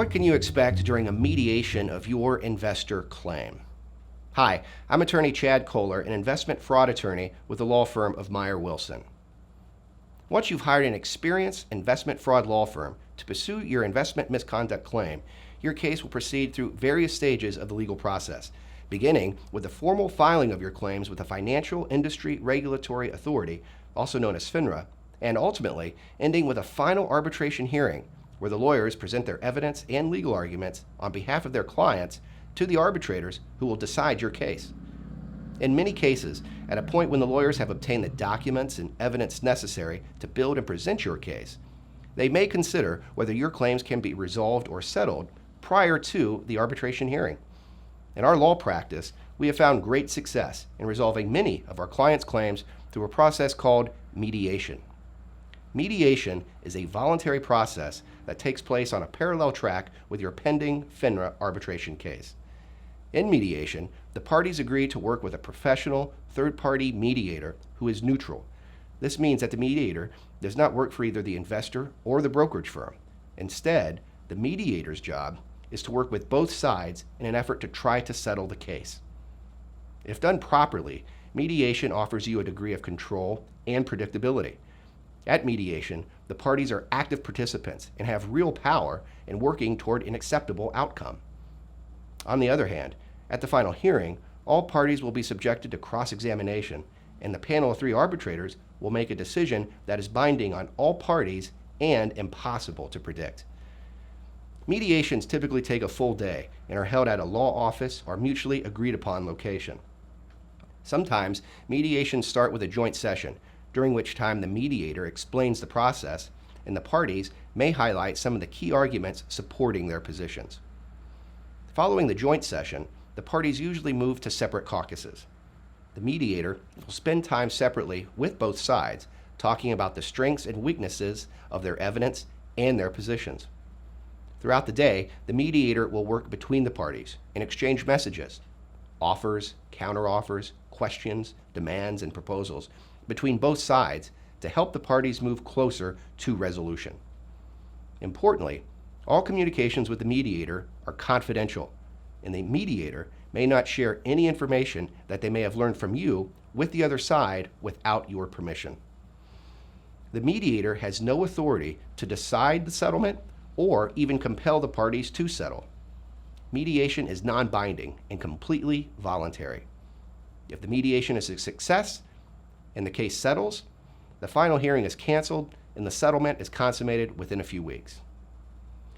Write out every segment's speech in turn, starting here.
What can you expect during a mediation of your investor claim? Hi, I'm attorney Chad Kohler, an investment fraud attorney with the law firm of Meyer Wilson. Once you've hired an experienced investment fraud law firm to pursue your investment misconduct claim, your case will proceed through various stages of the legal process, beginning with the formal filing of your claims with a financial industry regulatory authority, also known as FINRA, and ultimately ending with a final arbitration hearing where the lawyers present their evidence and legal arguments on behalf of their clients to the arbitrators who will decide your case. In many cases, at a point when the lawyers have obtained the documents and evidence necessary to build and present your case, they may consider whether your claims can be resolved or settled prior to the arbitration hearing. In our law practice, we have found great success in resolving many of our clients' claims through a process called mediation. Mediation is a voluntary process that takes place on a parallel track with your pending FINRA arbitration case. In mediation, the parties agree to work with a professional third-party mediator who is neutral. This means that the mediator does not work for either the investor or the brokerage firm. Instead, the mediator's job is to work with both sides in an effort to try to settle the case. If done properly, mediation offers you a degree of control and predictability. At mediation, the parties are active participants and have real power in working toward an acceptable outcome. On the other hand, at the final hearing, all parties will be subjected to cross-examination, and the panel of 3 arbitrators will make a decision that is binding on all parties and impossible to predict. Mediations typically take a full day and are held at a law office or mutually agreed upon location. Sometimes, mediations start with a joint session, during which time the mediator explains the process, and the parties may highlight some of the key arguments supporting their positions. Following the joint session, the parties usually move to separate caucuses. The mediator will spend time separately with both sides, talking about the strengths and weaknesses of their evidence and their positions. Throughout the day, the mediator will work between the parties and exchange messages, offers, counteroffers, questions, demands, and proposals between both sides to help the parties move closer to resolution. Importantly, all communications with the mediator are confidential, and the mediator may not share any information that they may have learned from you with the other side without your permission. The mediator has no authority to decide the settlement or even compel the parties to settle. Mediation is non-binding and completely voluntary. If the mediation is a success and the case settles, the final hearing is canceled and the settlement is consummated within a few weeks.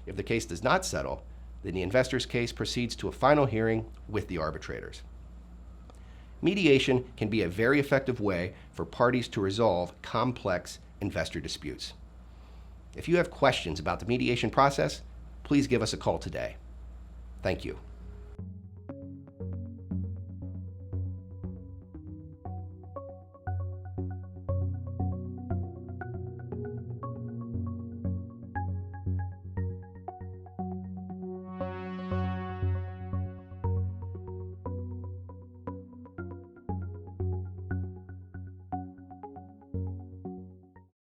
If the case does not settle, then the investor's case proceeds to a final hearing with the arbitrators. Mediation can be a very effective way for parties to resolve complex investor disputes. If you have questions about the mediation process, please give us a call today. Thank you.